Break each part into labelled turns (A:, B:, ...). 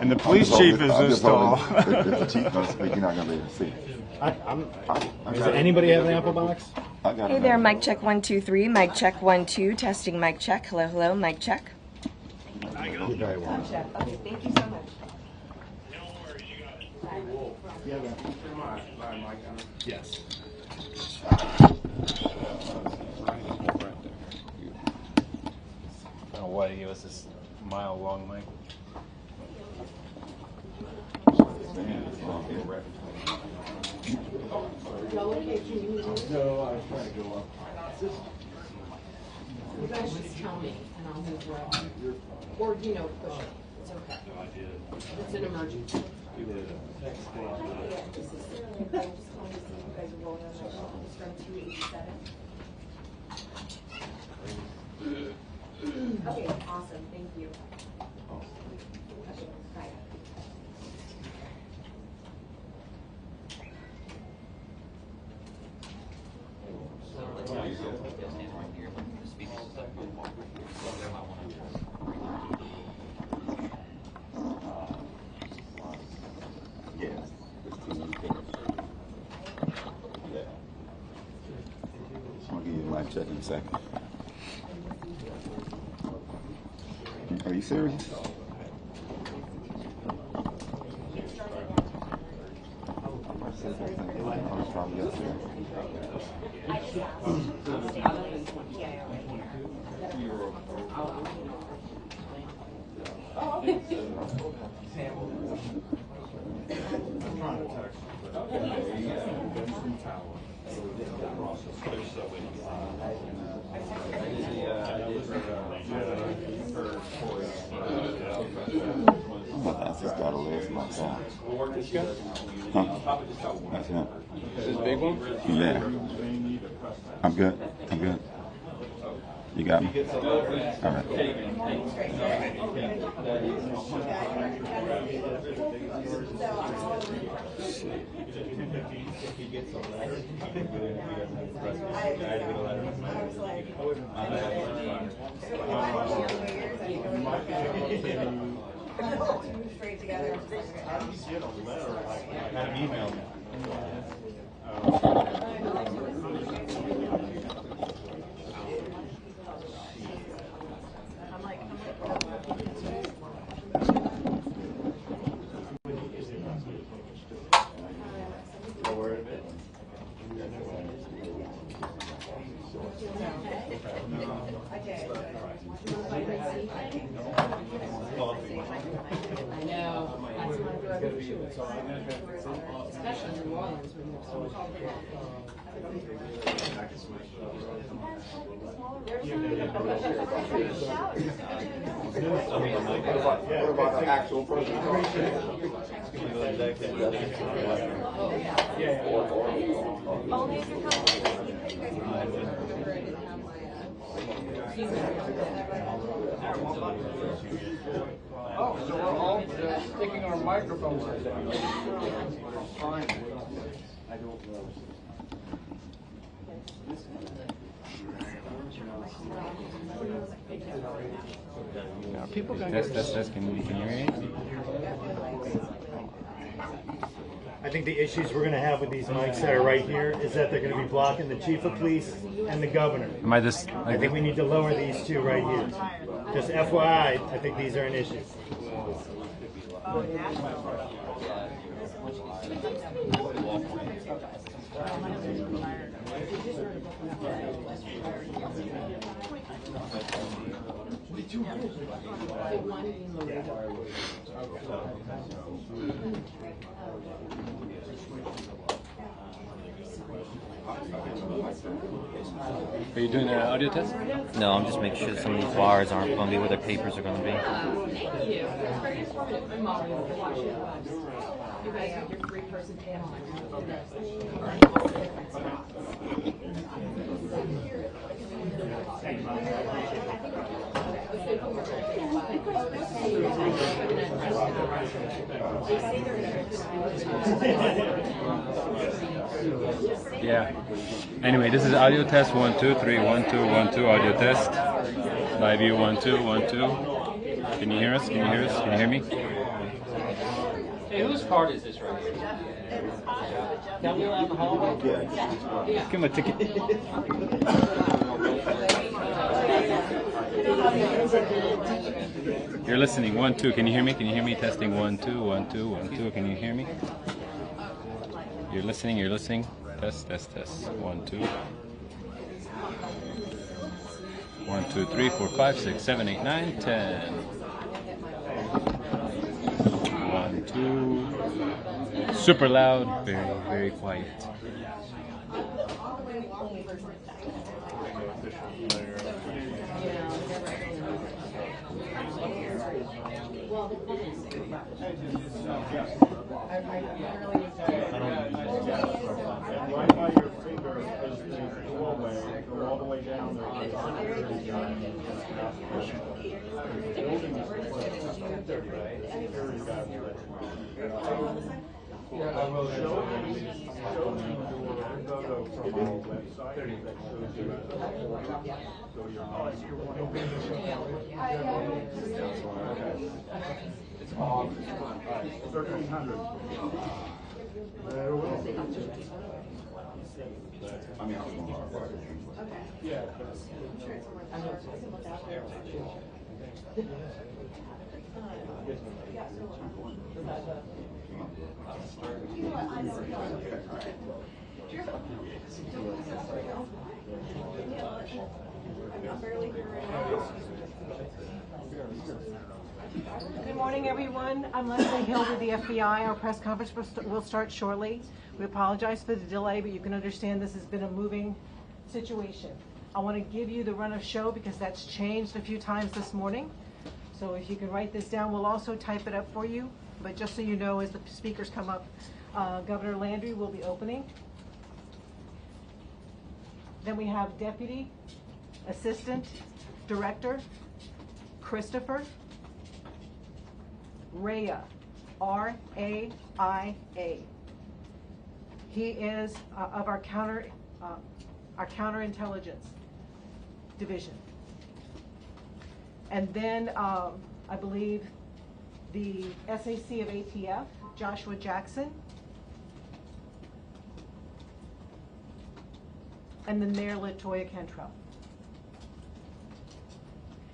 A: And the police chief is this tall.
B: If the chief doesn't speak, you're not going to be able to see.
C: Does anybody have an Apple box?
D: Hey there, mic check 1 2 3, mic check 1 2, testing mic check. Hello, hello, mic check.
C: You're very welcome.
D: Okay, thank you so much.
C: Yes.
A: I don't know why he gave us this mile-long mic.
C: No, I was trying to go up.
E: You guys just tell me, and I'll move around. Or, push it. It's okay. It's an emergency.
D: Okay, awesome. Thank you. Bye.
B: I'll give you a mic check in a second. Are you serious? That's just got a list like that. Huh? That's it.
A: This big one?
B: Yeah. I'm good. I'm good. You got me? All right.
D: Straight together.
A: I got an email.
E: I know. That's my brother too. Especially in New Orleans when there's so much
B: What about an actual person?
A: Oh, so we're all sticking our microphones in there. Fine. I don't know. Are people going to test? Can you hear me?
C: I think the issues we're going to have with these mics that are right here is that they're going to be blocking the chief of police and the governor.
A: Am I just?
C: I think we need to lower these two right here. Just FYI, I think these are an issue.
A: Are you doing an audio test?
F: No, I'm just making sure some of these bars aren't going to be where their papers are going to be.
E: Thank you. It's very informative. I'm Molly. I'm watching you guys have your three-person panel.
A: Yeah. Anyway, this is audio test 1 2 3 1 2 1 2 audio test. Live view 1 2 1 2. Can you hear us? Can you hear us? Can you hear me? Hey, whose card is this right here? Can we allow in the hallway?
B: Yeah.
F: Give him a ticket. You're listening. 1, 2. Can you hear me? Can you hear me? Testing 1, 2, 1, 2, 1, 2. Can you hear me? You're listening. You're listening. Test, test, test. 1, 2. 1, 2, 3, 4, 5, 6, 7, 8, 9, 10. 1, 2. Super loud. Very, very quiet.
C: Right by your finger is the doorway, go all the way down there. It's 1300. There will be.
B: I mean, I was going to
C: Yeah.
G: Good morning, everyone. I'm Leslie Hill with the FBI. Our press conference will start shortly. We apologize for the delay, but you can understand this has been a moving situation. I want to give you the run of show because that's changed a few times this morning. So if you can write this down, we'll also type it up for you. But just so you know, as the speakers come up, Governor Landry will be opening. Then we have Deputy Assistant Director Christopher Raya, R-A-I-A. He is of our counterintelligence division. And then I believe the SAC of ATF, Joshua Jackson. And then Mayor Latoya Cantrell.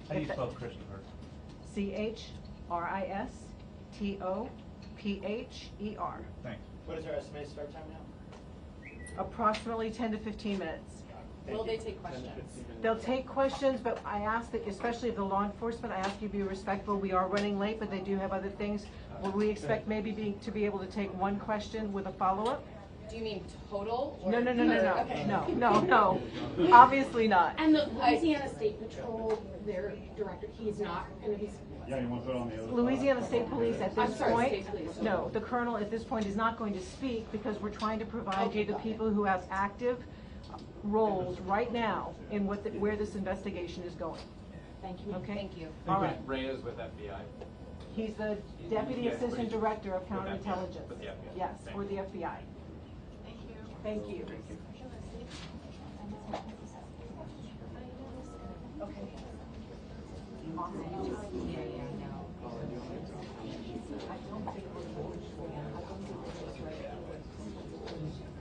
C: How do you spell Christopher?
G: C-H-R-I-S-T-O-P-H-E-R.
C: Thanks.
A: What is our estimated start time now?
G: Approximately 10 to 15 minutes.
E: Will they take questions?
G: They'll take questions, but I ask that, especially of the law enforcement, I ask you to be respectful. We are running late, but they do have other things. Will we expect maybe to be able to take one question with a follow-up?
E: Do you mean total? Or
G: No.
E: Okay.
G: No. Obviously not.
H: And the Louisiana State Patrol, their director, he's not going to be.
C: Yeah, you want to put on the other side?
G: Louisiana State Police at this
E: I'm sorry,
G: point,
E: State Police.
G: no, the colonel at this point is not going to speak because we're trying to provide you the people who have active roles right now in where this investigation is going.
H: Thank you.
G: Okay?
E: Thank you.
G: All right.
A: Ray is with FBI.
G: He's the Deputy Assistant Director of Counterintelligence.
A: With the FBI.
G: Yes, for the FBI. Thank you. Okay.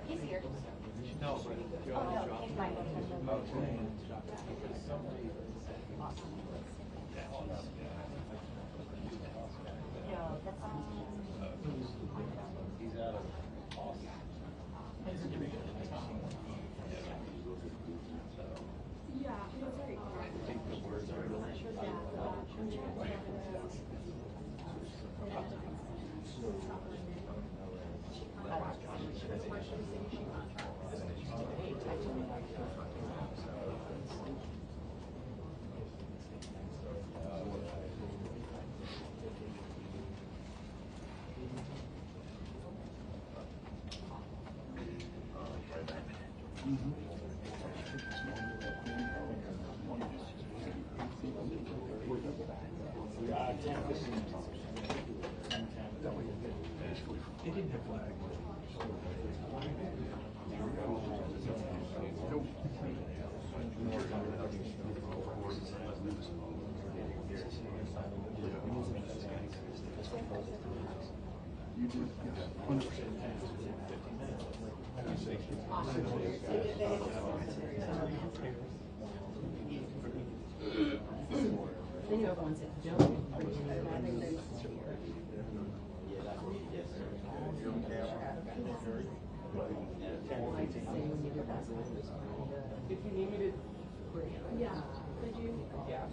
E: He's here. Then you have ones that don't.
A: If you need me to.
E: Yeah. Could you?
A: Yeah.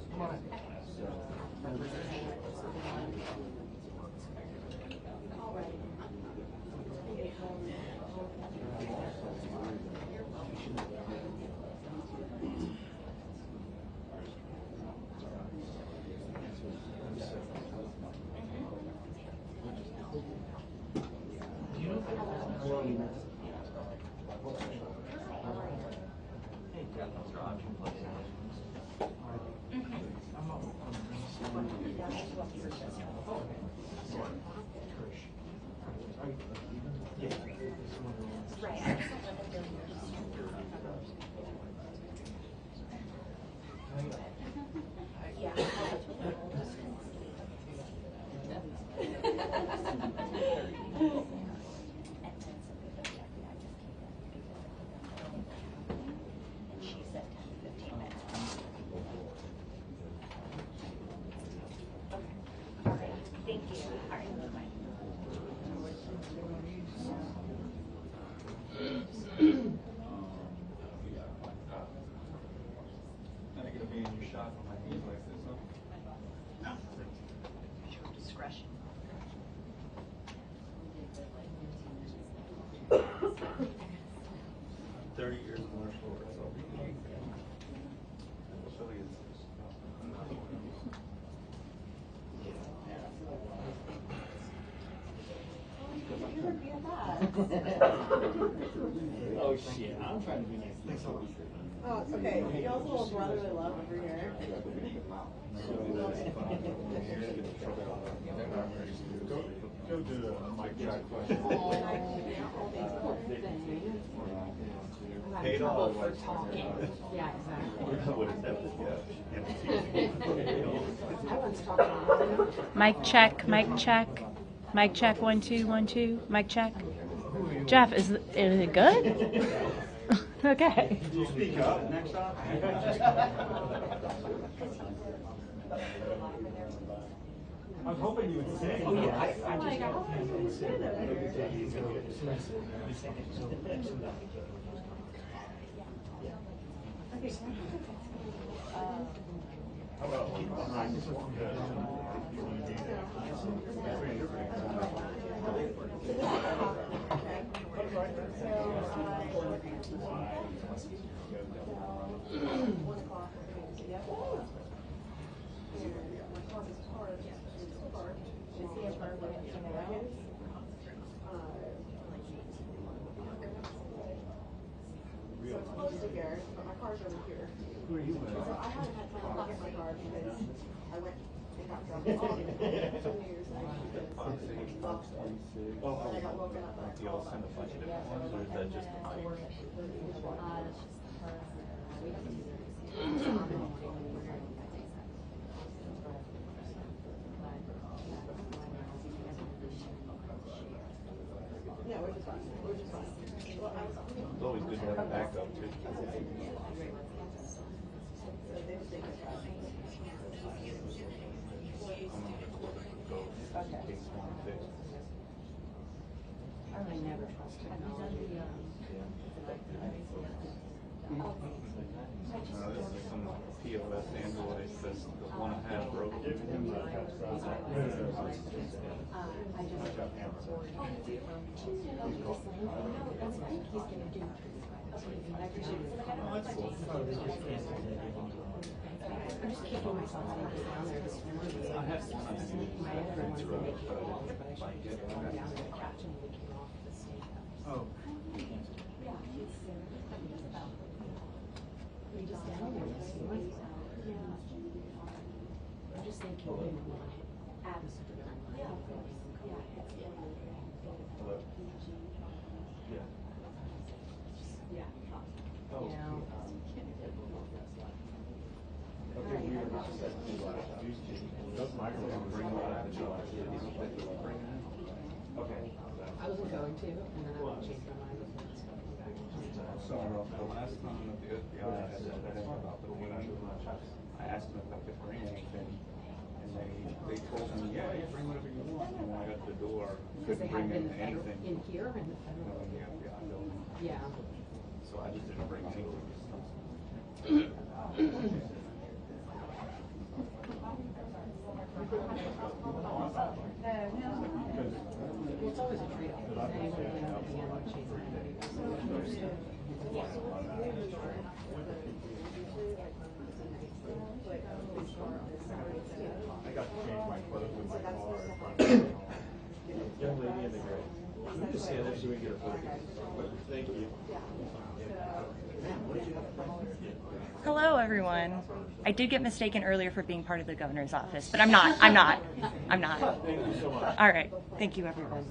C: Oh shit, I'm trying to be nice. Thanks a lot.
I: Oh, it's okay. Y'all's little brotherly love over here.
A: Go do a mic check question.
E: Paid off for talking. Yeah, exactly. I once talked to
J: Mic check, mic check. Mic check, 1 2 1 2. Mic check. Jeff, is it good? Okay.
C: Did you speak up next time? I was hoping you would say.
I: Oh, yeah, I just it's close to here, but my car's over here.
C: Who are you with?
I: So I haven't had time to get my car because I went and got dropped off for New Year's Eve because it's boxed in. And I got woken up by a call.
A: Send a bunch of different ones, or is that just the mic?
I: Yeah, which is fine. Which is fine. Well, I was
A: It's always good to have a backup too.
E: I really never trust technology.
A: This is some POS Android, because the one I have broke.
E: I'm just keeping myself down there this morning.
A: I have one I use.
E: My other one's the big control, but I should just go down to the couch and we came off the stage.
C: Oh.
E: We just down there this morning. I'm just thinking we would want to add a certain amount.
A: Hello? Yeah.
E: Yeah.
A: Oh.
E: You know.
A: Okay, we were not set to those microphones bring them out of the jar. Okay.
E: going to, and then I will change my mind.
A: So the last time that the FBI had said anything about the meeting, I asked them if I could bring anything, and they told me, yeah, you bring whatever you want. And when I got to the door,
E: Because they
A: couldn't
E: have
A: bring
E: it in the federal,
A: anything.
E: in here, in the
A: No,
E: federal.
A: in the FBI building.
E: Yeah.
A: So I just didn't bring anything.
E: Well, it's always a trade-off. Because anybody in the hand would chase it.
C: I got to change my clothes in my car in front of the young lady in the gray. Can you just stand there so we can get a photo? Thank you.
K: Hello, everyone. I did get mistaken earlier for being part of the governor's office, but I'm not. I'm not. I'm not.
C: Thank you so much.
K: All right. Thank you, everyone.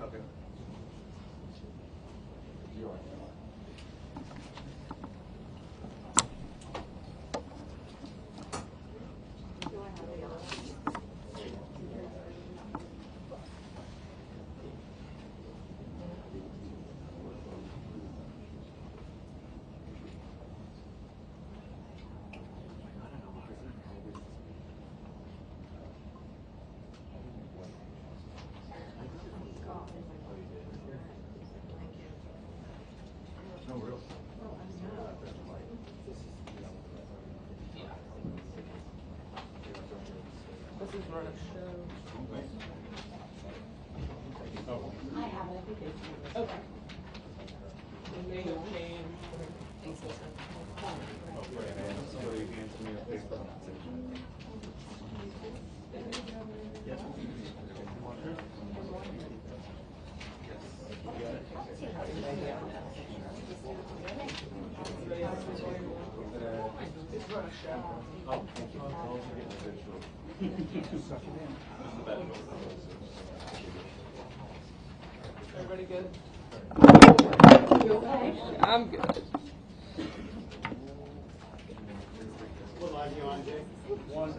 A: Okay.
E: This is run a show. I have it. Okay. Thanks, Lisa.
A: So you can answer me a Facebook message.
E: Everybody good? You okay? I'm good.
C: What line are you on, Jake? One.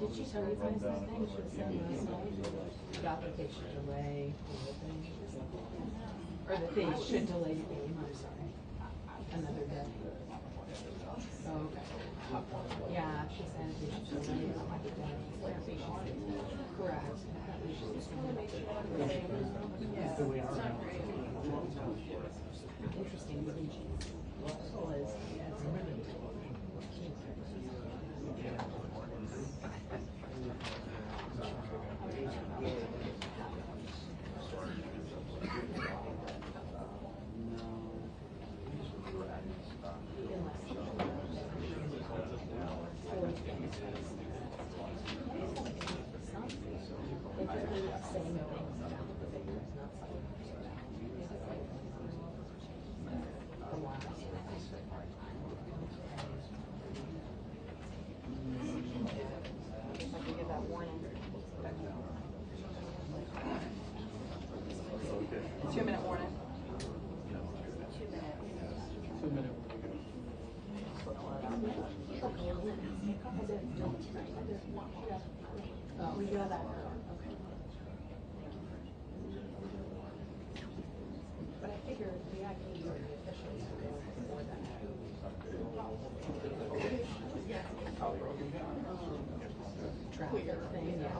E: Did she tell you guys this thing? She was saying last night about that they should delay the thing. Or that they should delay the game, I'm sorry. Another day. Oh, okay. Yeah, she said they should delay it like a day. Correct. Interesting, isn't she? Was, yeah, it's really But I figured the IPs are the officials who go before that. Traffic thing, yeah.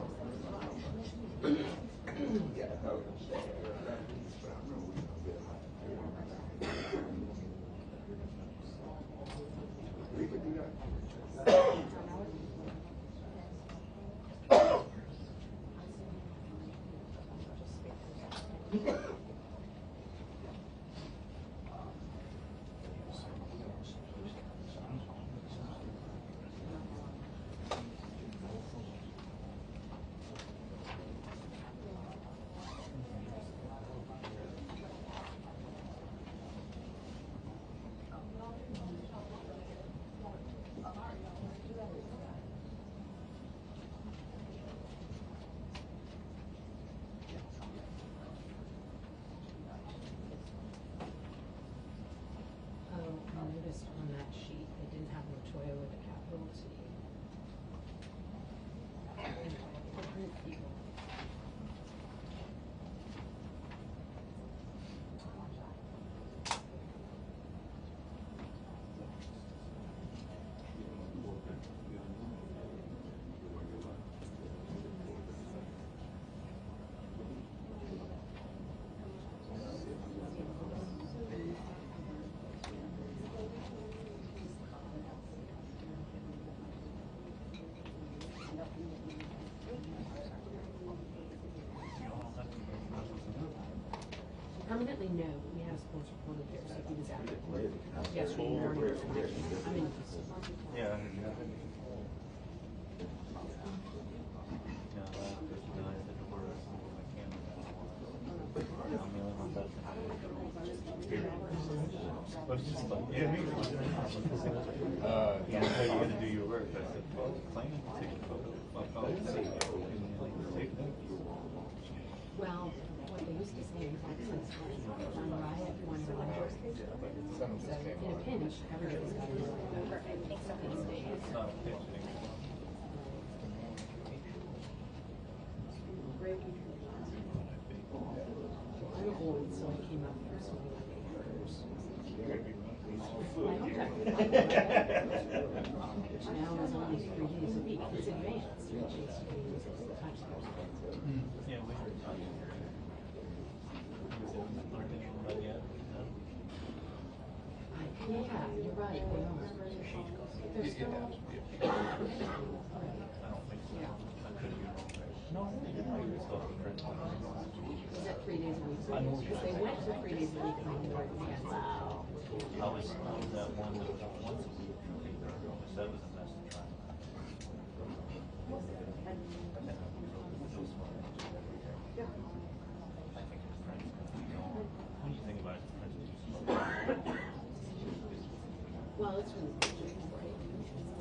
E: On that sheet, they didn't have Latoya with a capital T. Permanently, no. We had a sports reporter there, so he was out. Yesterday morning. I'm in.
A: Yeah. Yeah, how are you going to do your work? I said, well, claim it, take a photo.
E: Well, what they used to say is that since on riot, one of so in a pinch, everybody's got to do it. These days.
A: It's not a pinch anymore.
E: I'm old, so I came up here, so I which now is only 3 days a week. It's advanced, which is the time
A: Yeah, we heard talking.
E: Yeah, you're right. They are. They're still.
A: I don't think so.
E: Yeah.
A: I could have been wrong there. No, you're still a friend.
E: Is that 3 days a week? Because they went to 3 days a week and they worked weekends.
A: I was that one that was once a week. That was a mess to try. I think his friends what do you think about his friends do smoke?
E: Well, it's really right?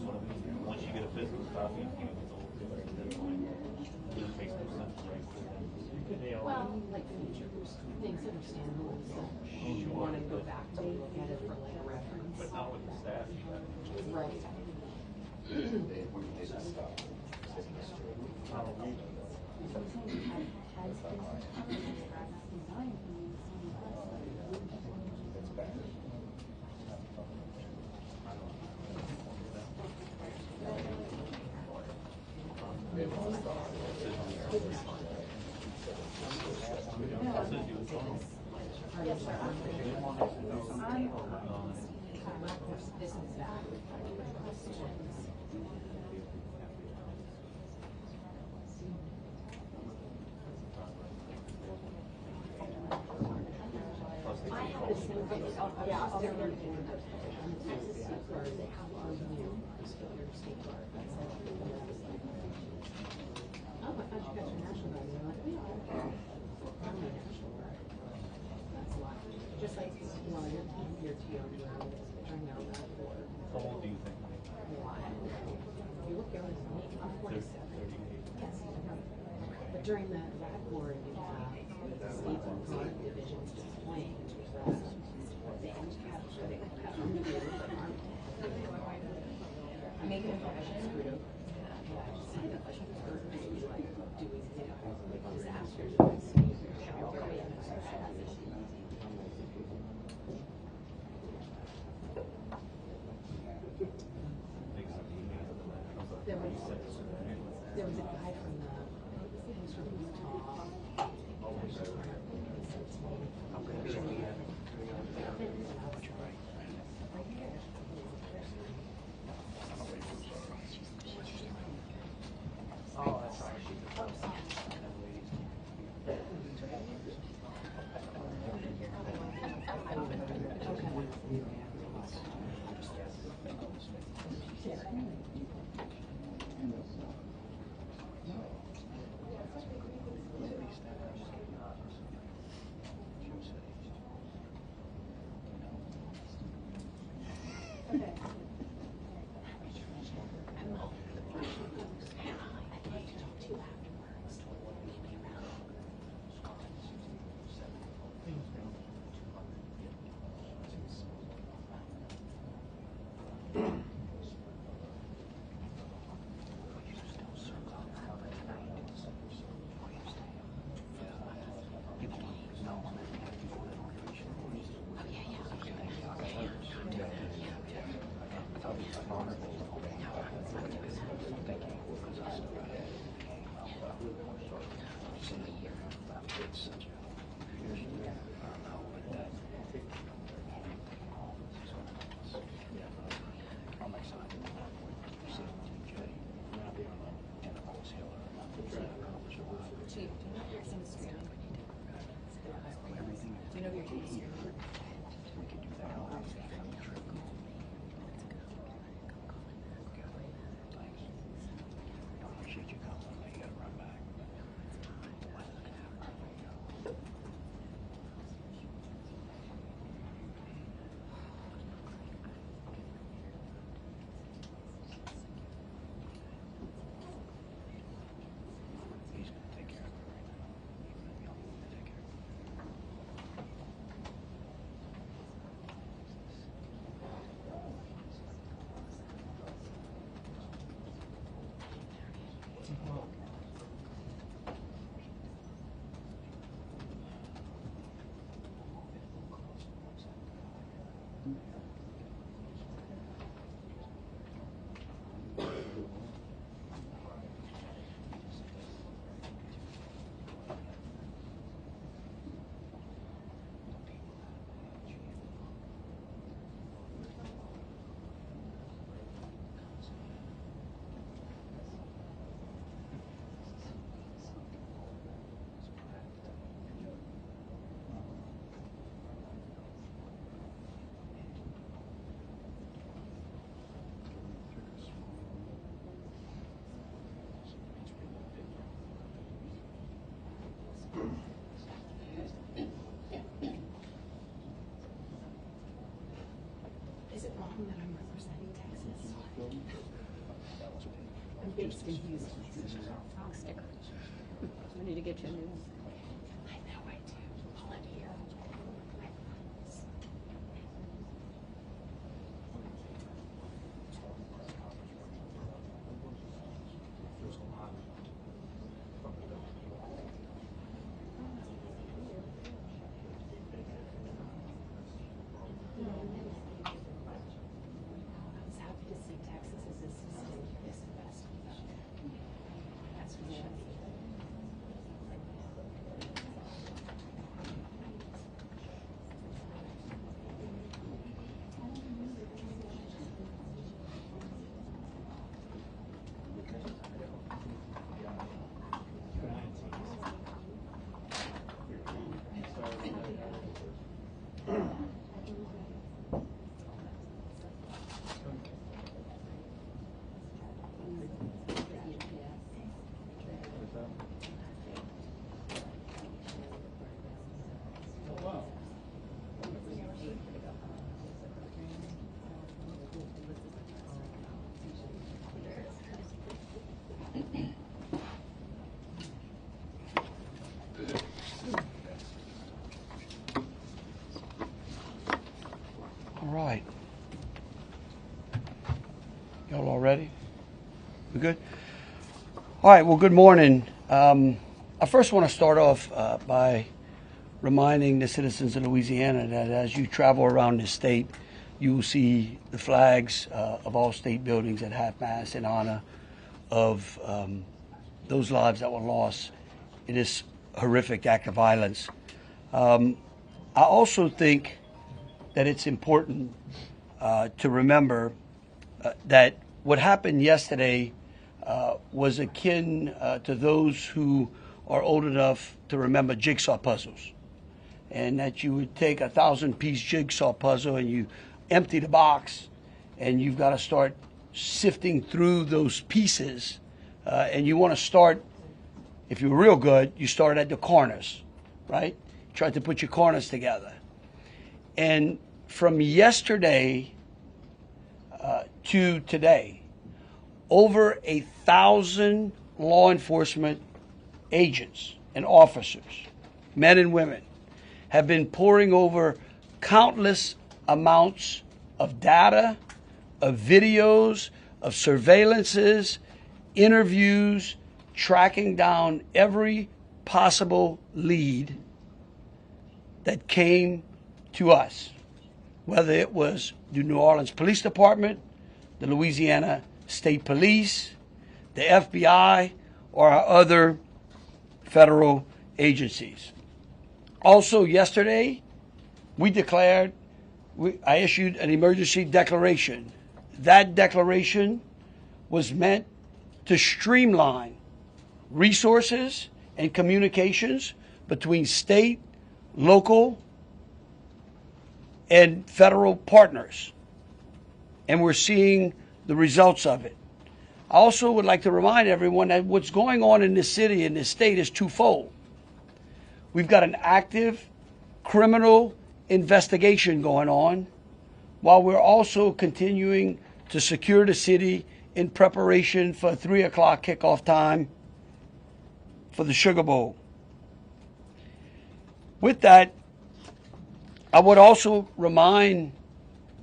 A: What I mean, once you get a physical copy, you know, it's all good at that point. It makes no sense to write for them.
E: Well, like features, things that are standalone stuff. You want to go back to look at it for like a reference.
A: But not with the staff.
E: Right. Just like, well, your TO, I know that for.
C: How old do you think?
E: You look younger than me, I'm 47. Yes. But during the Iraq War, you have states and guard divisions deploying to press.
K: Make an impression.
E: Doing, disasters. There was a guy from he was from Utah.
A: Oh, that's right.
E: Is it wrong that I'm representing Texas? I'm based in Houston.
K: Wrong sticker. We need to get you a new one.
E: I know I do. Pull it here.
L: good? All right, well, good morning. I first want to start off by reminding the citizens of Louisiana that as you travel around the state, you will see the flags of all state buildings at half-mast in honor of those lives that were lost in this horrific act of violence. I also think that it's important to remember that what happened yesterday was akin to those who are old enough to remember jigsaw puzzles, and that you would take a 1,000-piece jigsaw puzzle and you empty the box, and you've got to start sifting through those pieces, and you want to start, if you're real good, you start at the corners, right? Try to put your corners together. And from yesterday to today, over 1,000 law enforcement agents and officers, men and women, have been poring over countless amounts of data, of videos, of surveillances, interviews, tracking down every possible lead that came to us, whether it was the New Orleans Police Department, the Louisiana State Police, the FBI, or our other federal agencies. Also yesterday, I issued an emergency declaration. That declaration was meant to streamline resources and communications between state, local, and federal partners. And we're seeing the results of it. I also would like to remind everyone that what's going on in this city and this state is twofold. We've got an active criminal investigation going on, while we're also continuing to secure the city in preparation for 3 o'clock kickoff time for the Sugar Bowl. With that, I would also remind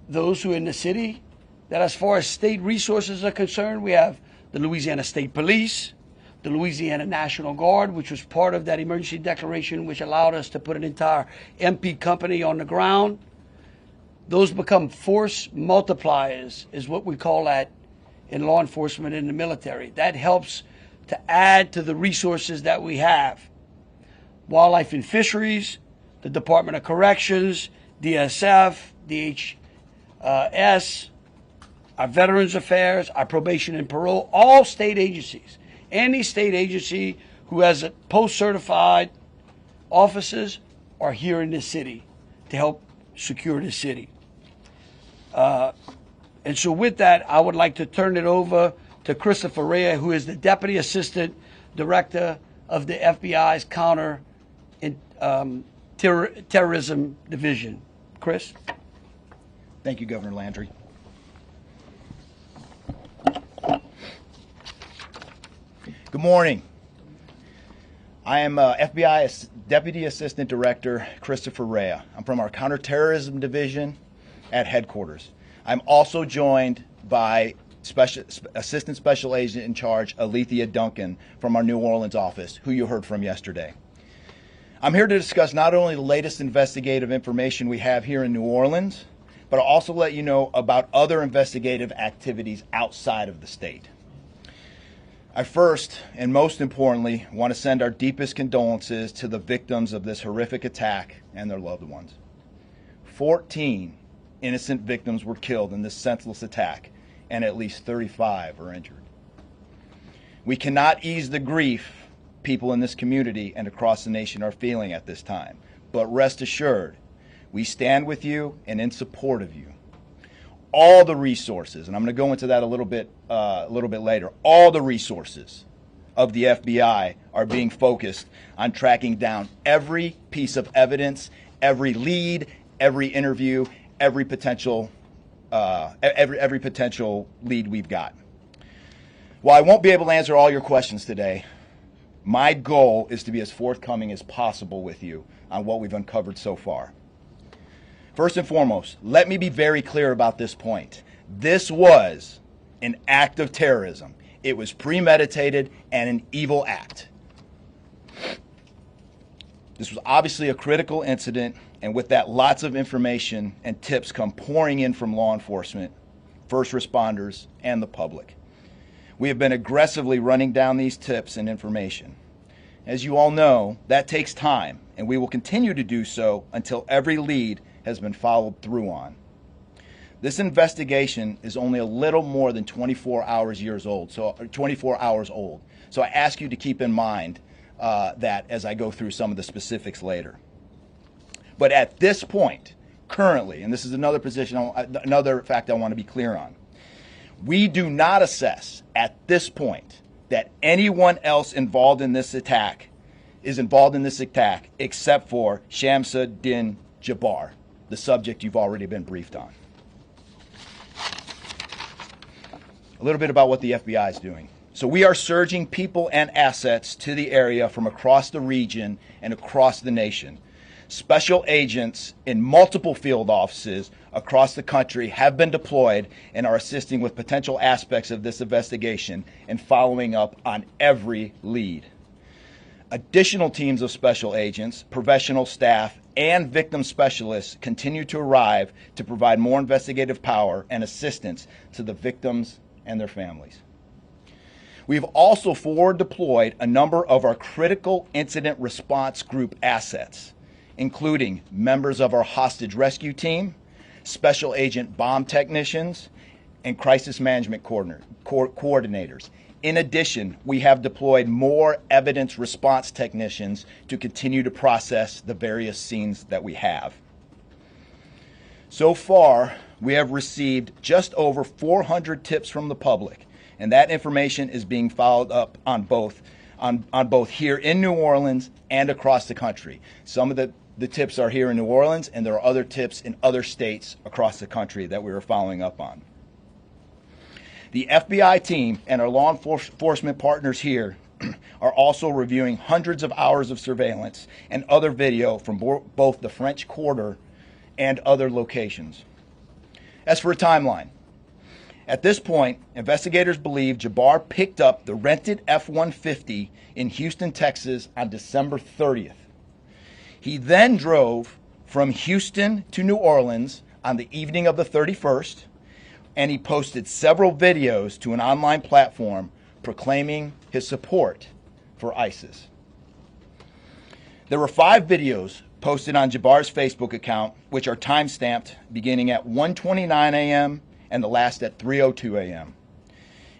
L: those who are in the city that as far as state resources are concerned, we have the Louisiana State Police, the Louisiana National Guard, which was part of that emergency declaration, which allowed us to put an entire MP company on the ground. Those become force multipliers, is what we call that in law enforcement and the military. That helps to add to the resources that we have. Wildlife and Fisheries, the Department of Corrections, DSF, DHS, our Veterans Affairs, our Probation and Parole, all state agencies. Any state agency who has a post-certified officers are here in this city to help secure the city. And so with that, I would like to turn it over to Christopher Rea, who is the Deputy Assistant Director of the FBI's Counter Terrorism Division. Chris?
M: Thank you, Governor Landry. Good morning. I am FBI Deputy Assistant Director Christopher Rea. I'm from our Counterterrorism Division at headquarters. I'm also joined by Assistant Special Agent in Charge Alethea Duncan from our New Orleans office, who you heard from yesterday. I'm here to discuss not only the latest investigative information we have here in New Orleans, but I'll also let you know about other investigative activities outside of the state. I first, and most importantly, want to send our deepest condolences to the victims of this horrific attack and their loved ones. 14 innocent victims were killed in this senseless attack, and at least 35 are injured. We cannot ease the grief people in this community and across the nation are feeling at this time, but rest assured, we stand with you and in support of you. All the resources, and I'm going to go into that a little bit later, all the resources of the FBI are being focused on tracking down every piece of evidence, every lead, every interview, every potential lead we've got. While I won't be able to answer all your questions today, my goal is to be as forthcoming as possible with you on what we've uncovered so far. First and foremost, let me be very clear about this point. This was an act of terrorism. It was premeditated and an evil act. This was obviously a critical incident, and with that, lots of information and tips come pouring in from law enforcement, first responders, and the public. We have been aggressively running down these tips and information. As you all know, that takes time, and we will continue to do so until every lead has been followed through on. This investigation is only a little more than 24 hours old. So I ask you to keep in mind that as I go through some of the specifics later. But at this point, currently, and this is another fact I want to be clear on, we do not assess at this point that anyone else involved in this attack except for Shamsud-Din Jabbar, the subject you've already been briefed on. A little bit about what the FBI is doing. So we are surging people and assets to the area from across the region and across the nation. Special agents in multiple field offices across the country have been deployed and are assisting with potential aspects of this investigation and following up on every lead. Additional teams of special agents, professional staff, and victim specialists continue to arrive to provide more investigative power and assistance to the victims and their families. We've also forward deployed a number of our critical incident response group assets, including members of our hostage rescue team, special agent bomb technicians, and crisis management coordinators. In addition, we have deployed more evidence response technicians to continue to process the various scenes that we have. So far, we have received just over 400 tips from the public, and that information is being followed up on both here in New Orleans and across the country. Some of the tips are here in New Orleans, and there are other tips in other states across the country that we are following up on. The FBI team and our law enforcement partners here are also reviewing hundreds of hours of surveillance and other video from both the French Quarter and other locations. As for a timeline, at this point, investigators believe Jabbar picked up the rented F-150 in Houston, Texas on December 30th. He then drove from Houston to New Orleans on the evening of the 31st, and he posted several videos to an online platform proclaiming his support for ISIS. There were 5 videos posted on Jabbar's Facebook account, which are time-stamped beginning at 1:29 a.m. and the last at 3:02 a.m.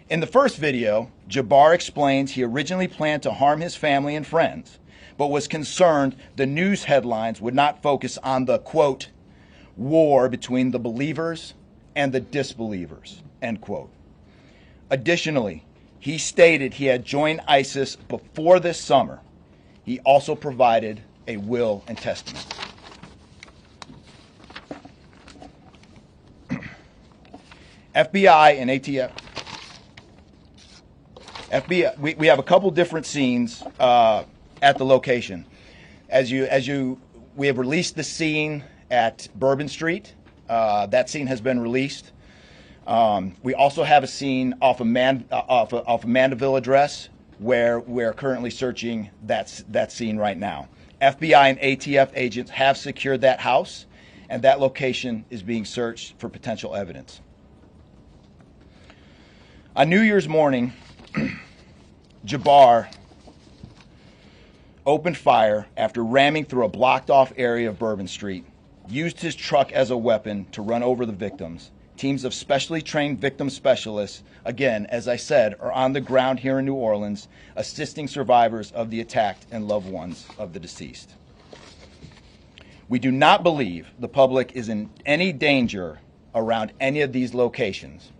M: In the first video, Jabbar explains he originally planned to harm his family and friends, but was concerned the news headlines would not focus on the, quote, war between the believers and the disbelievers, end quote. Additionally, he stated he had joined ISIS before this summer. He also provided a will and testament. FBI and ATF. FBI, we have a couple different scenes at the location. We have released the scene at Bourbon Street. That scene has been released. We also have a scene off of Mandeville address where we're currently searching that scene right now. FBI and ATF agents have secured that house, and that location is being searched for potential evidence. On New Year's morning, Jabbar opened fire after ramming through a blocked-off area of Bourbon Street, used his truck as a weapon to run over the victims. Teams of specially trained victim specialists, again, as I said, are on the ground here in New Orleans, assisting survivors of the attack and loved ones of the deceased. We do not believe the public is in any danger around any of these locations.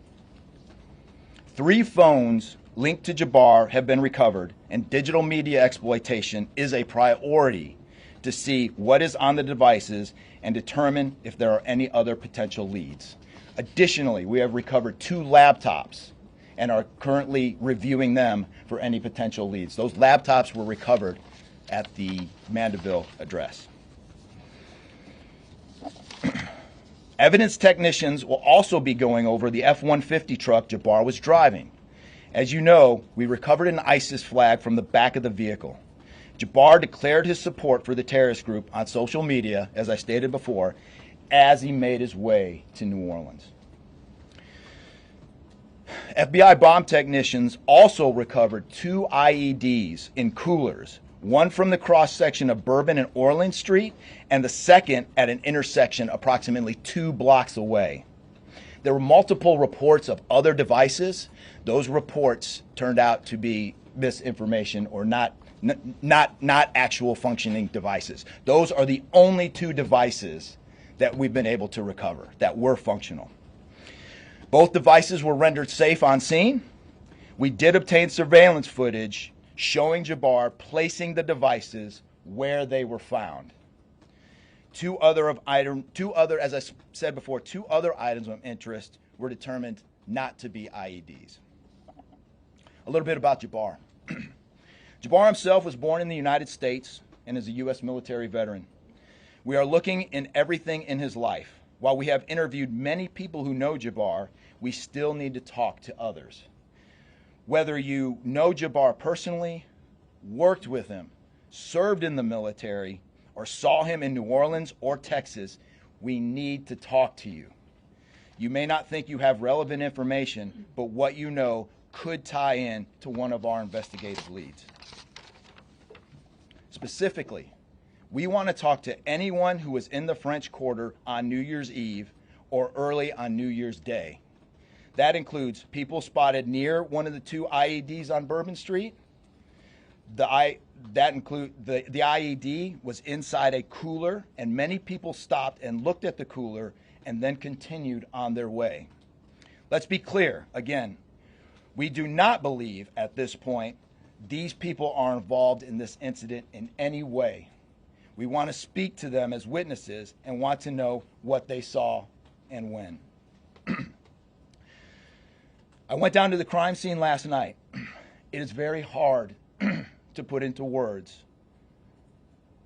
M: 3 phones linked to Jabbar have been recovered, and digital media exploitation is a priority to see what is on the devices and determine if there are any other potential leads. Additionally, we have recovered 2 laptops and are currently reviewing them for any potential leads. Those laptops were recovered at the Mandeville address. Evidence technicians will also be going over the F-150 truck Jabbar was driving. As you know, we recovered an ISIS flag from the back of the vehicle. Jabbar declared his support for the terrorist group on social media, as I stated before, as he made his way to New Orleans. FBI bomb technicians also recovered 2 IEDs in coolers, one from the cross-section of Bourbon and Orleans Street, and the second at an intersection approximately 2 blocks away. There were multiple reports of other devices. Those reports turned out to be misinformation or not actual functioning devices. Those are the only 2 devices that we've been able to recover that were functional. Both devices were rendered safe on scene. We did obtain surveillance footage showing Jabbar placing the devices where they were found. Two other, as I said before, 2 other items of interest were determined not to be IEDs. A little bit about Jabbar. Jabbar himself was born in the United States and is a U.S. military veteran. We are looking in everything in his life. While we have interviewed many people who know Jabbar, we still need to talk to others. Whether you know Jabbar personally, worked with him, served in the military, or saw him in New Orleans or Texas, we need to talk to you. You may not think you have relevant information, but what you know could tie in to one of our investigative leads. Specifically, we want to talk to anyone who was in the French Quarter on New Year's Eve or early on New Year's Day. That includes people spotted near one of the 2 IEDs on Bourbon Street. The IED was inside a cooler, and many people stopped and looked at the cooler and then continued on their way. Let's be clear, again, we do not believe at this point these people are involved in this incident in any way. We want to speak to them as witnesses and want to know what they saw and when. I went down to the crime scene last night. It is very hard to put into words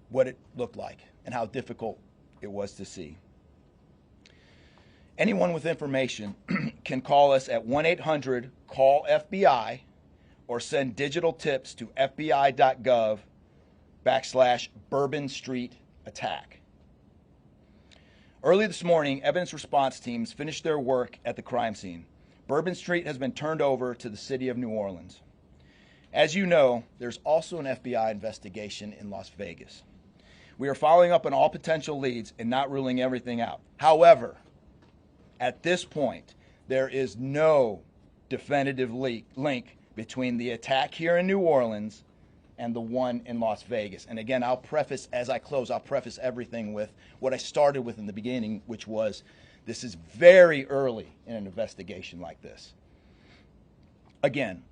M: what it looked like and how difficult it was to see. Anyone with information can call us at 1-800-CALL-FBI or send digital tips to fbi.gov/Bourbon Street attack. Early this morning, evidence response teams finished their work at the crime scene. Bourbon Street has been turned over to the city of New Orleans. As you know, there's also an FBI investigation in Las Vegas. We are following up on all potential leads and not ruling everything out. However, at this point, there is no definitive link between the attack here in New Orleans and the one in Las Vegas. And again, I'll preface, as I close, I'll preface everything with what I started with in the beginning, which was this is very early in an investigation like this. Again,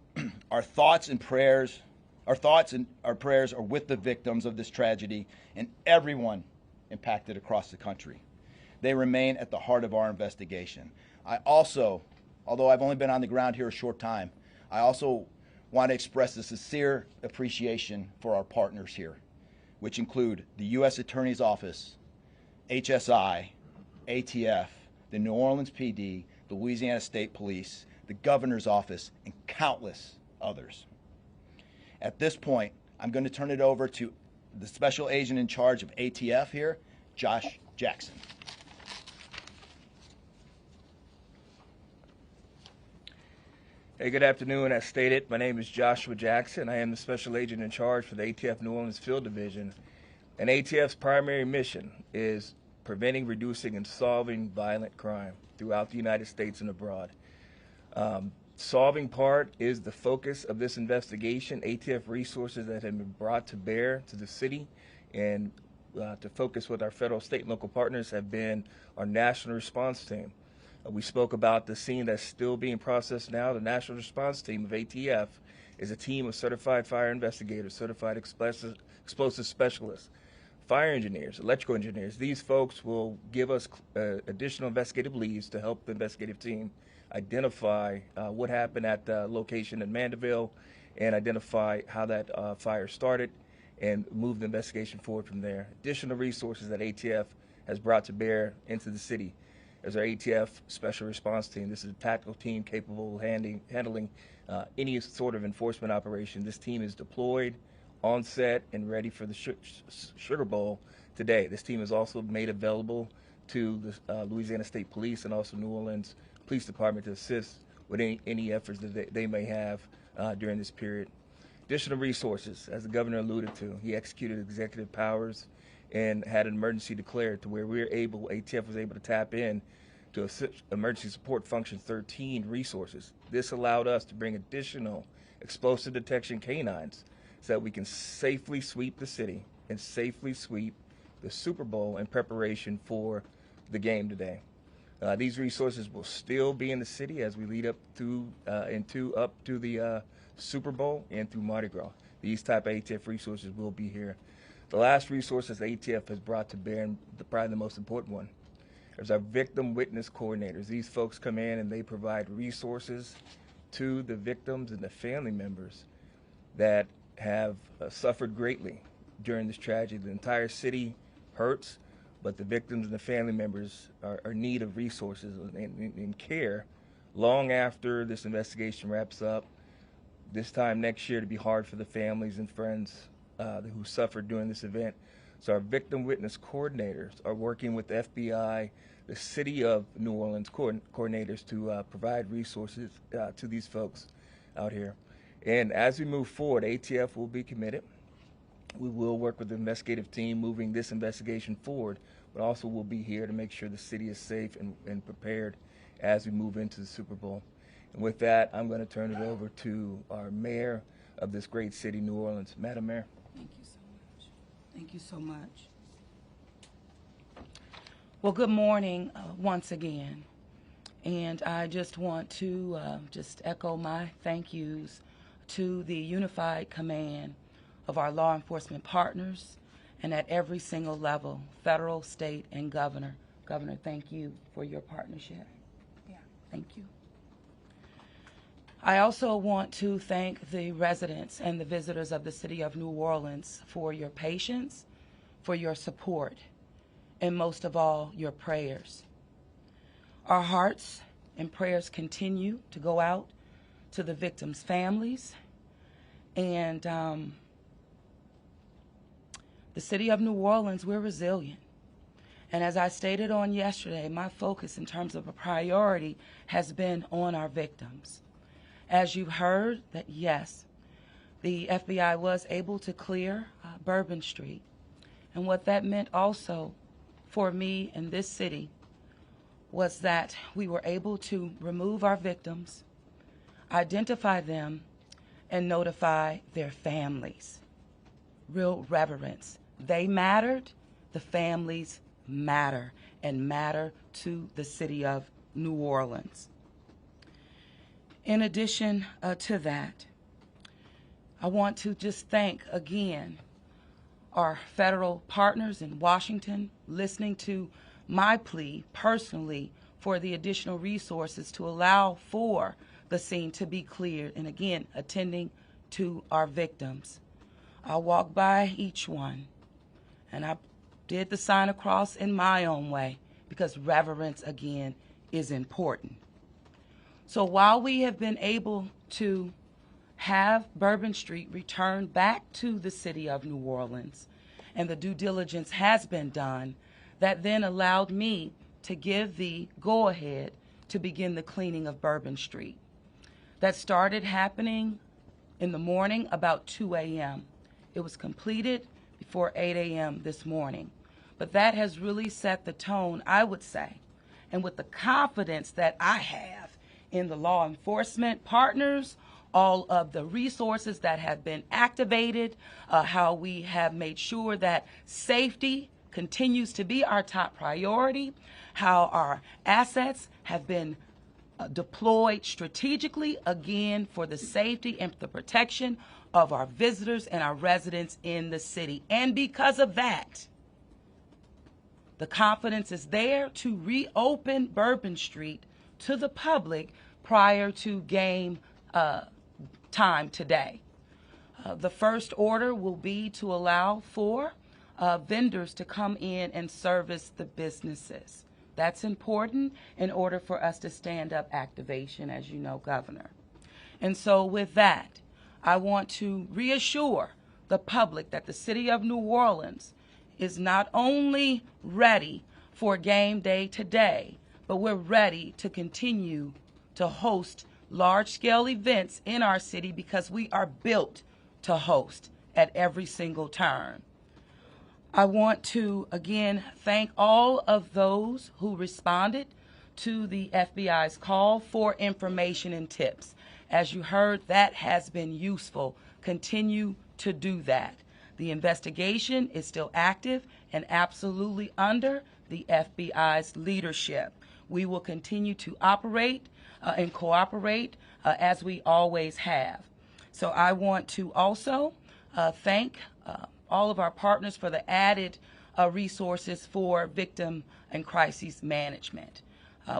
M: our thoughts and prayers are with the victims of this tragedy and everyone impacted across the country. They remain at the heart of our investigation. I also, although I've only been on the ground here a short time, I also want to express a sincere appreciation for our partners here, which include the U.S. Attorney's Office, HSI, ATF, the New Orleans PD, the Louisiana State Police, the Governor's Office, and countless others. At this point, I'm going to turn it over to the Special Agent in charge of ATF here, Josh Jackson.
N: Hey, good afternoon. As stated, my name is Joshua Jackson. I am the Special Agent in charge for the ATF New Orleans Field Division. And ATF's primary mission is preventing, reducing, and solving violent crime throughout the United States and abroad. Solving part is the focus of this investigation. ATF resources that have been brought to bear to the city and to focus with our federal, state, and local partners have been our national response team. We spoke about the scene that's still being processed now. The national response team of ATF is a team of certified fire investigators, certified explosive specialists, fire engineers, electrical engineers. These folks will give us additional investigative leads to help the investigative team identify what happened at the location in Mandeville and identify how that fire started and move the investigation forward from there. Additional resources that ATF has brought to bear into the city as our ATF Special Response Team. This is a tactical team capable of handling any sort of enforcement operation. This team is deployed, on set, and ready for the Sugar Bowl today. This team is also made available to the Louisiana State Police and also New Orleans Police Department to assist with any efforts that they may have during this period. Additional resources, as the governor alluded to, he executed executive powers and had an emergency declared to where ATF was able to tap in to Emergency Support Function 13 resources. This allowed us to bring additional explosive detection canines so that we can safely sweep the city and safely sweep the Super Bowl in preparation for the game today. These resources will still be in the city as we lead up to the Super Bowl and through Mardi Gras. These type of ATF resources will be here. The last resources ATF has brought to bear, and probably the most important one, is our victim witness coordinators. These folks come in and they provide resources to the victims and the family members that have suffered greatly during this tragedy. The entire city hurts, but the victims and the family members are in need of resources and care long after this investigation wraps up. This time next year to be hard for the families and friends who suffered during this event. So our victim witness coordinators are working with the FBI, the City of New Orleans coordinators to provide resources to these folks out here. And as we move forward, ATF will be committed. We will work with the investigative team moving this investigation forward, but also we'll be here to make sure the city is safe and prepared as we move into the Super Bowl. And with that, I'm going to turn it over to our mayor of this great city, New Orleans. Madam Mayor.
O: Thank you so much. Thank you so much. Well, good morning once again. And I just want to just echo my thank yous to the unified command of our law enforcement partners and at every single level, federal, state, and governor. Governor, thank you for your partnership. Yeah, thank you. I also want to thank the residents and the visitors of the city of New Orleans for your patience, for your support, and most of all, your prayers. Our hearts and prayers continue to go out to the victims' families, and the city of New Orleans, we're resilient. And as I stated on yesterday, my focus in terms of a priority has been on our victims. As you've heard, that yes, the FBI was able to clear Bourbon Street. And what that meant also for me in this city was that we were able to remove our victims, identify them, and notify their families. Real reverence. They mattered, the families matter, and matter to the city of New Orleans. In addition to that, I want to just thank again our federal partners in Washington, listening to my plea personally for the additional resources to allow for the scene to be cleared, and again, attending to our victims. I walked by each one, and I did the sign of cross in my own way, because reverence, again, is important. So while we have been able to have Bourbon Street returned back to the city of New Orleans, and the due diligence has been done, that then allowed me to give the go-ahead to begin the cleaning of Bourbon Street. That started happening in the morning about 2 a.m. It was completed before 8 a.m. this morning. But that has really set the tone, I would say, and with the confidence that I have in the law enforcement partners, all of the resources that have been activated, how we have made sure that safety continues to be our top priority, how our assets have been deployed strategically, again, for the safety and the protection of our visitors and our residents in the city. And because of that, the confidence is there to reopen Bourbon Street to the public prior to game time today. The first order will be to allow for vendors to come in and service the businesses. That's important in order for us to stand up activation, as you know, Governor. And so with that, I want to reassure the public that the city of New Orleans is not only ready for game day today, but we're ready to continue to host large-scale events in our city because we are built to host at every single turn. I want to, again, thank all of those who responded to the FBI's call for information and tips. As you heard, that has been useful. Continue to do that. The investigation is still active and absolutely under the FBI's leadership. We will continue to operate and cooperate as we always have. So I want to also thank all of our partners for the added resources for victim and crisis management.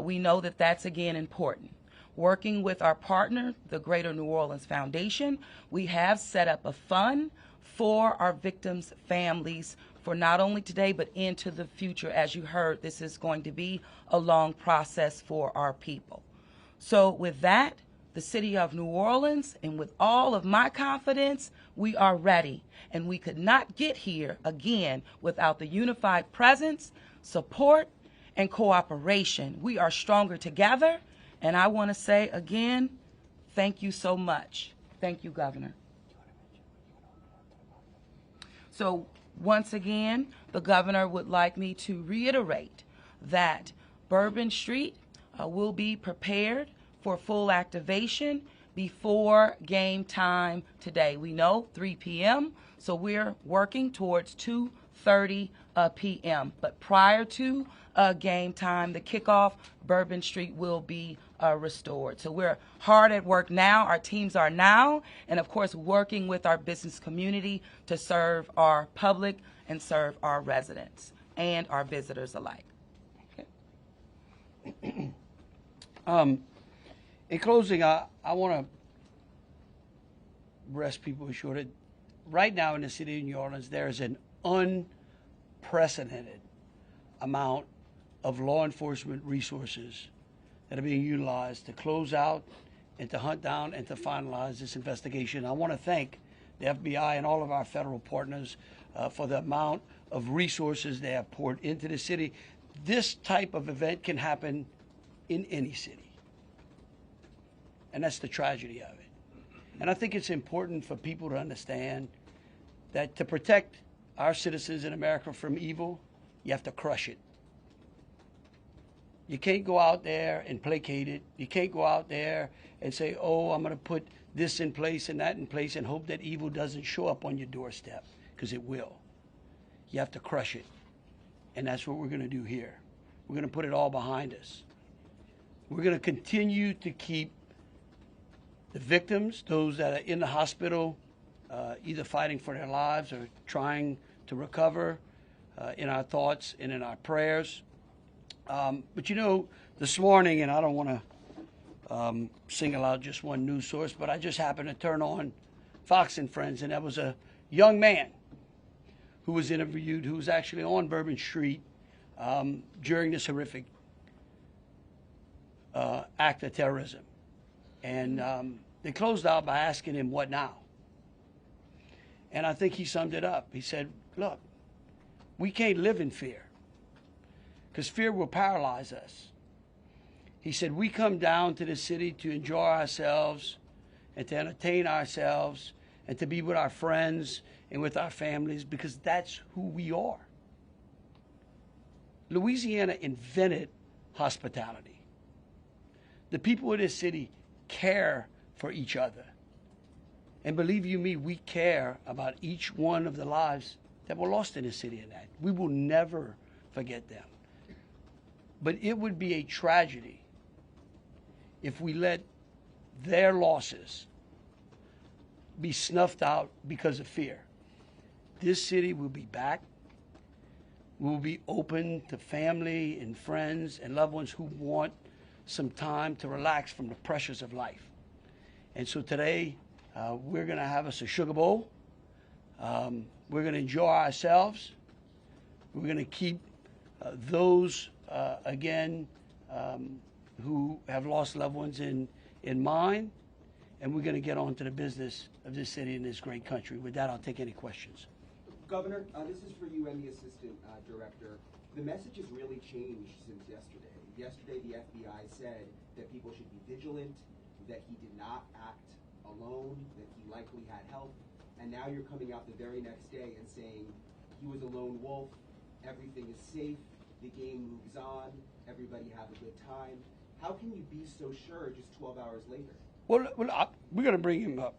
O: We know that that's, again, important. Working with our partner, the Greater New Orleans Foundation, we have set up a fund for our victims' families for not only today but into the future. As you heard, this is going to be a long process for our people. So with that, the city of New Orleans, and with all of my confidence, we are ready. And we could not get here, again, without the unified presence, support, and cooperation. We are stronger together. And I want to say, again, thank you so much. Thank you, Governor. So once again, the governor would like me to reiterate that Bourbon Street will be prepared for full activation before game time today. We know 3 p.m., so we're working towards 2:30 p.m. But prior to game time, the kickoff, Bourbon Street will be restored. So we're hard at work now. Our teams are now, and of course, working with our business community to serve our public and serve our residents and our visitors alike.
L: Okay. In closing, I want to rest people assured that right now in the city of New Orleans, there is an unprecedented amount of law enforcement resources that are being utilized to close out and to hunt down and to finalize this investigation. I want to thank the FBI and all of our federal partners for the amount of resources they have poured into the city. This type of event can happen in any city. And that's the tragedy of it. And I think it's important for people to understand that to protect our citizens in America from evil, you have to crush it. You can't go out there and placate it. You can't go out there and say, oh, I'm going to put this in place and that in place and hope that evil doesn't show up on your doorstep, because it will. You have to crush it. And that's what we're going to do here. We're going to put it all behind us. We're going to continue to keep the victims, those that are in the hospital, either fighting for their lives or trying to recover, in our thoughts and in our prayers. But you know, this morning, and I don't want to single out just one news source, but I just happened to turn on Fox and Friends, and there was a young man who was interviewed who was actually on Bourbon Street during this horrific act of terrorism. And they closed out by asking him, what now? And I think he summed it up. He said, look, we can't live in fear, because fear will paralyze us. He said, we come down to the city to enjoy ourselves and to entertain ourselves and to be with our friends and with our families, because that's who we are. Louisiana invented hospitality. The people of this city care for each other. And believe you me, we care about each one of the lives that were lost in this city and that. We will never forget them. But it would be a tragedy if we let their losses be snuffed out because of fear. This city will be back. We will be open to family and friends and loved ones who want some time to relax from the pressures of life. And so today, we're going to have us a sugar bowl. We're going to enjoy ourselves. We're going to keep those, again, who have lost loved ones in mind, and we're going to get on to the business of this city and this great country. With that, I'll take any questions.
P: Governor, this is for you and the assistant director. The message has really changed since yesterday. Yesterday, the FBI said that people should be vigilant, that he did not act alone, that he likely had help, and now you're coming out the very next day and saying he was a lone wolf, everything is safe, the game moves on, everybody have a good time. How can you be so sure just 12 hours later?
L: Well, we're going to bring him up,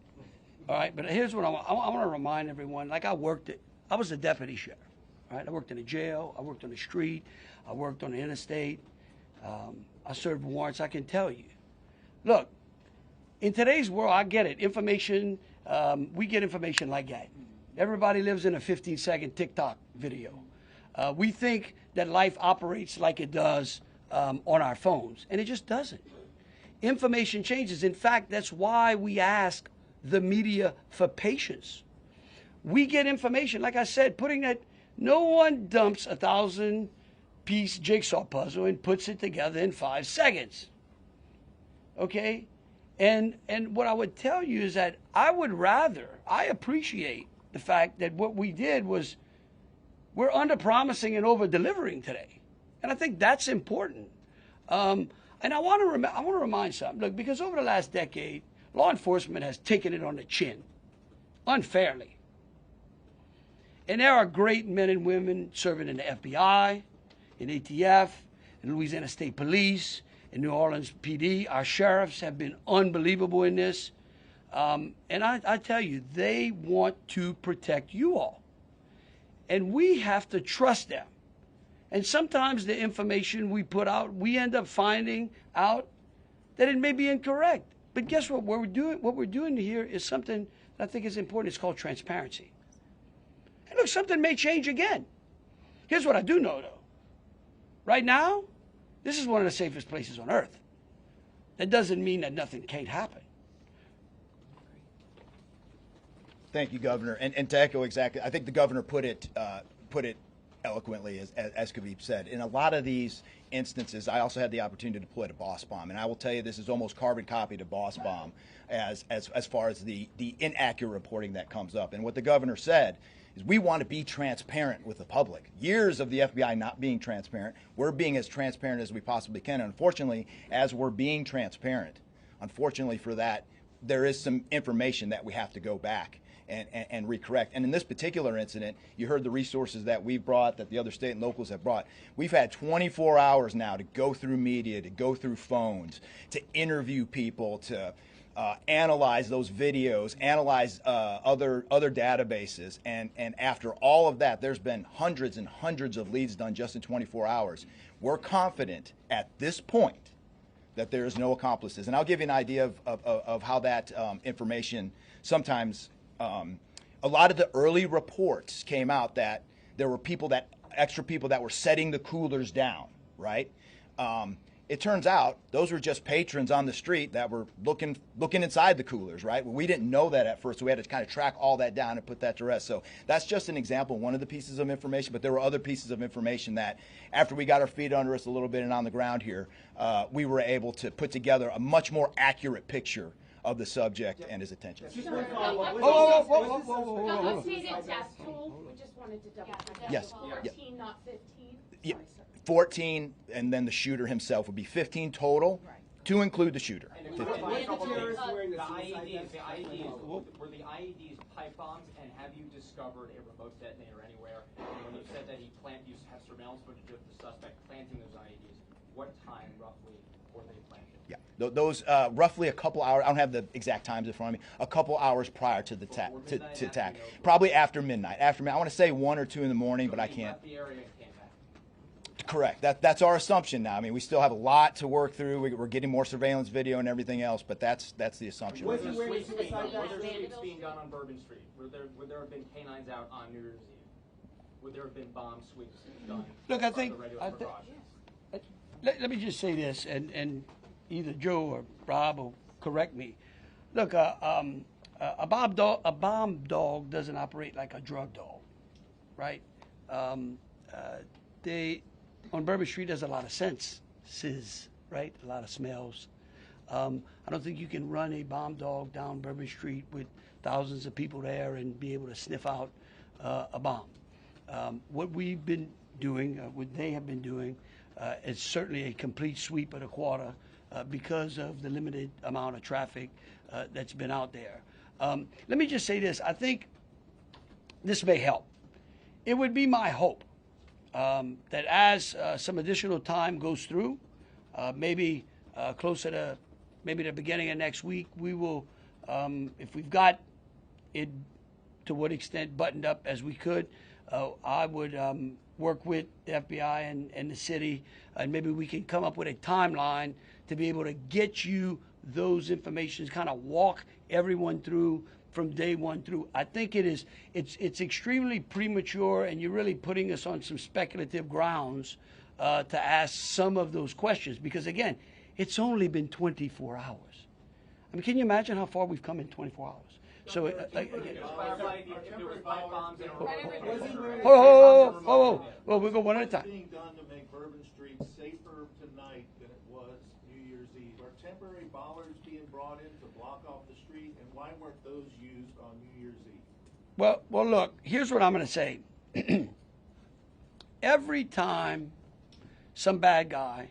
L: all right? But here's what I want to remind everyone. Like I was a deputy sheriff, all right? I worked in a jail. I worked on the street. I worked on the interstate. I served warrants. I can tell you. Look, in today's world, I get it. Information, we get information like that. Everybody lives in a 15-second TikTok video. We think that life operates like it does on our phones, and it just doesn't. Information changes. In fact, that's why we ask the media for patience. We get information, like I said, no one dumps 1,000-piece jigsaw puzzle and puts it together in 5 seconds. Okay? And what I would tell you is that I appreciate the fact that what we did was we're under-promising and over-delivering today. And I think that's important. And I want to remind something. Look, because over the last decade, law enforcement has taken it on the chin, unfairly. And there are great men and women serving in the FBI, in ATF, in Louisiana State Police, in New Orleans PD. Our sheriffs have been unbelievable in this. And I tell you, they want to protect you all. And we have to trust them. And sometimes the information we put out, we end up finding out that it may be incorrect. But guess what? What we're doing here is something that I think is important. It's called transparency. And look, something may change again. Here's what I do know, though. Right now, this is one of the safest places on earth. That doesn't mean that nothing can't happen.
M: Thank you, Governor. And to echo exactly, I think the governor put it eloquently, as Khabib said. In a lot of these instances, I also had the opportunity to deploy to Boss Bomb, and I will tell you this is almost carbon copy to Boss Bomb as far as the inaccurate reporting that comes up. And what the governor said is we want to be transparent with the public. Years of the FBI not being transparent, we're being as transparent as we possibly can. And unfortunately, as we're being transparent, unfortunately for that, there is some information that we have to go back and recorrect. And in this particular incident, you heard the resources that we've brought, that the other state and locals have brought. We've had 24 hours now to go through media, to go through phones, to interview people, to analyze those videos, analyze other databases. And after all of that, there's been hundreds and hundreds of leads done just in 24 hours. We're confident at this point that there is no accomplices. And I'll give you an idea of how that information sometimes, a lot of the early reports came out that there were extra people that were setting the coolers down, right? It turns out those were just patrons on the street that were looking inside the coolers, right? Well, we didn't know that at first, so we had to kind of track all that down and put that to rest. So that's just an example, one of the pieces of information, but there were other pieces of information that after we got our feet under us a little bit and on the ground here, we were able to put together a much more accurate picture of the subject and his attention.
H: The updated death toll, we just wanted to double check.
M: Yes.
H: 14, not 15.
M: Yeah. 14, and then the shooter himself would be 15 total, to include the shooter. 15.
Q: The IEDs, were the IEDs pipe bombs, and have you discovered a remote detonator anywhere? And when you said that you have surveillance footage of the suspect planting those IEDs, what time roughly were they planted?
M: Yeah, those roughly a couple hours. I don't have the exact times in front of me. A couple hours prior to the attack, probably after midnight. I want to say 1 or 2 in the morning, but I can't. Correct. That's our assumption now. I mean, we still have a lot to work through. We're getting more surveillance video and everything else, but that's the assumption.
Q: Was there sweeps being done on Bourbon Street? Would there have been canines out on New Year's Eve? Would there have been bomb sweeps done?
L: Look, I think let me just say this, and either Joe or Rob will correct me. Look, a bomb dog doesn't operate like a drug dog, right? on Bourbon Street, there's a lot of senses, right? A lot of smells. I don't think you can run a bomb dog down Bourbon Street with thousands of people there and be able to sniff out a bomb. What we've been doing, what they have been doing, is certainly a complete sweep of the quarter because of the limited amount of traffic that's been out there. Let me just say this. I think this may help. It would be my hope that as some additional time goes through, maybe closer to maybe the beginning of next week, we will, if we've got it to what extent buttoned up as we could, I would work with the FBI and the city, and maybe we can come up with a timeline to be able to get you those information, kind of walk everyone through from day one through. I think it's extremely premature, and you're really putting us on some speculative grounds to ask some of those questions, because again, it's only been 24 hours. I mean, can you imagine how far we've come in 24 hours? So, well, we'll go one at a time.
C: What's being done to make Bourbon Street safer tonight than it was New Year's Eve? Are temporary bollards being brought in to block off the street, and why weren't those used on New Year's Eve?
L: Well, look, here's what I'm going to say. Every time some bad guy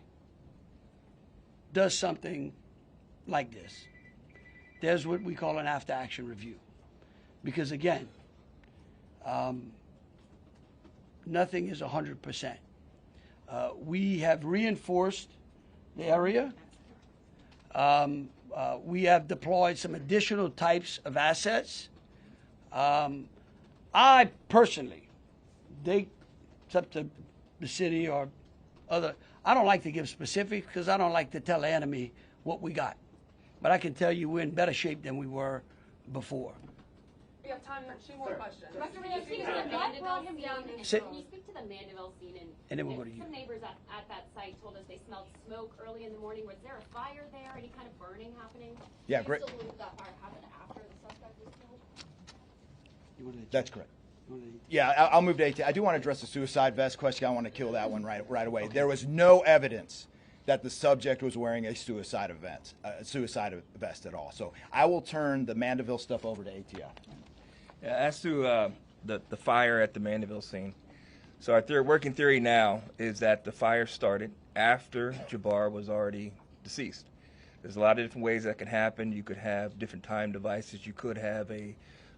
L: does something like this, there's what we call an after-action review. Because again, nothing is 100%. We have reinforced the area. We have deployed some additional types of assets. I personally, it's up to the city or other, I don't like to give specifics because I don't like to tell the enemy what we got. But I can tell you we're in better shape than we were before.
R: We have time for two more questions.
S: Director, can you speak to the Mandeville scene? Can you speak to the Mandeville scene?
L: And then we'll go to you.
S: Some neighbors at that site told us they smelled smoke early in the morning. Was there a fire there? Any kind of burning happening?
M: Yeah, great.
S: Do you still believe that fire happened after the suspect was killed?
M: That's correct. Yeah, I'll move to 18. I do want to address the suicide vest question. I want to kill that one right away. There was no evidence that the subject was wearing a suicide vest at all. So I will turn the Mandeville stuff over to ATF.
N: Yeah, as to the fire at the Mandeville scene, so our working theory now is that the fire started after Jabbar was already deceased. There's a lot of different ways that can happen. You could have different time devices. You could have a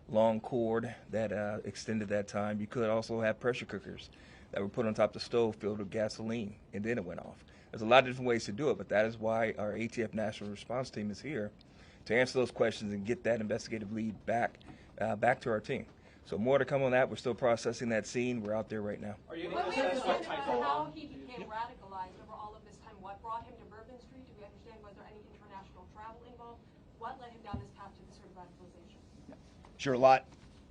N: long cord that extended that time. You could also have pressure cookers that were put on top of the stove filled with gasoline, and then it went off. There's a lot of different ways to do it, but that is why our ATF National Response Team is here to answer those questions and get that investigative lead back to our team. So more to come on that. We're still processing that scene. We're out there right now.
R: Are you able to assess what type of how he became radicalized over all of this time? What brought him to Bourbon Street? Do we understand? Was there any international travel involved? What led him down this path to this sort of radicalization?
M: Sure, a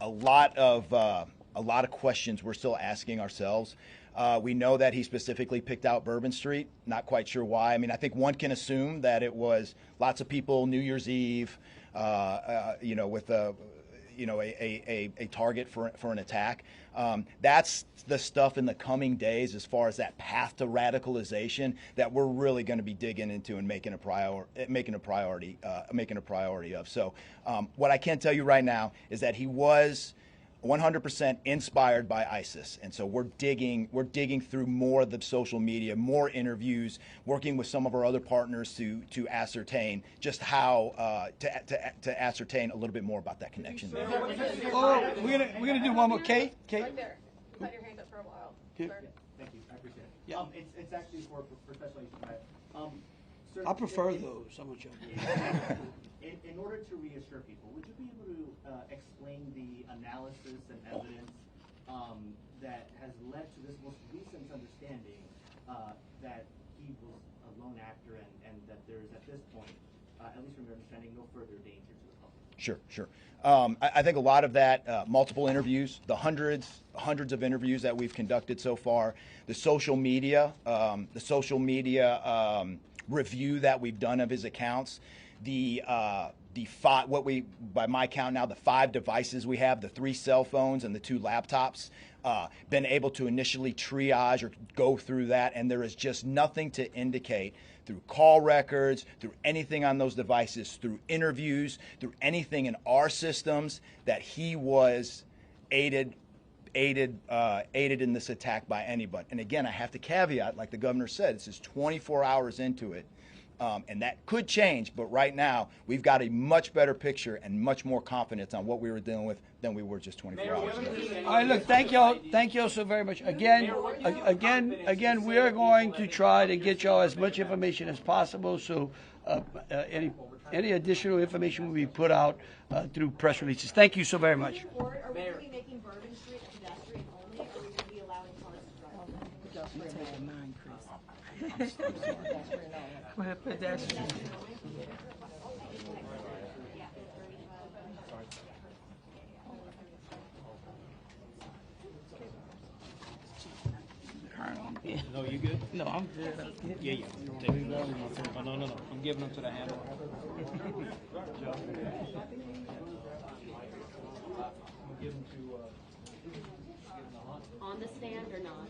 M: lot of questions we're still asking ourselves. We know that he specifically picked out Bourbon Street. Not quite sure why. I mean, I think one can assume that it was lots of people New Year's Eve, with a target for an attack. That's the stuff in the coming days as far as that path to radicalization that we're really going to be digging into and making a priority of. So what I can tell you right now is that he was 100% inspired by ISIS, and so we're digging through more of the social media, more interviews, working with some of our other partners to ascertain just how to ascertain a little bit more about that connection there.
L: Oh, we're gonna do one more. Kate.
R: Right there. You've had your hand up for a while.
L: Okay.
T: Thank you. I appreciate it. Yeah. It's actually for Special Agent Sir,
L: I prefer those. I'm gonna joke.
T: In order to reassure people, would you be able to explain the analysis and evidence that has led to this most recent understanding that he was a lone actor and that there is at this point, at least from your understanding, no further danger to the public?
M: Sure. I think a lot of that, multiple interviews, the hundreds of interviews that we've conducted so far, the social media review that we've done of his accounts, the by my count now, the 5 devices we have, the 3 cell phones and the 2 laptops, been able to initially triage or go through that, and there is just nothing to indicate through call records, through anything on those devices, through interviews, through anything in our systems that he was aided in this attack by anybody. And again, I have to caveat, like the governor said, this is 24 hours into it. And that could change, but right now we've got a much better picture and much more confidence on what we were dealing with than we were just 24 hours ago.
L: All right, look, thank y'all so very much. Again, we are going to try to get y'all as much information as possible. So any additional information will be put out through press releases. Thank you so very much.
R: Are we going to be making Bourbon Street a pedestrian only, or are we going to be allowing cars to drive?
L: Pedestrian.
A: No, you good?
O: No, I'm good.
A: Yeah, yeah. Take it. Oh, no. I'm giving them to the handler.
S: On the stand or not?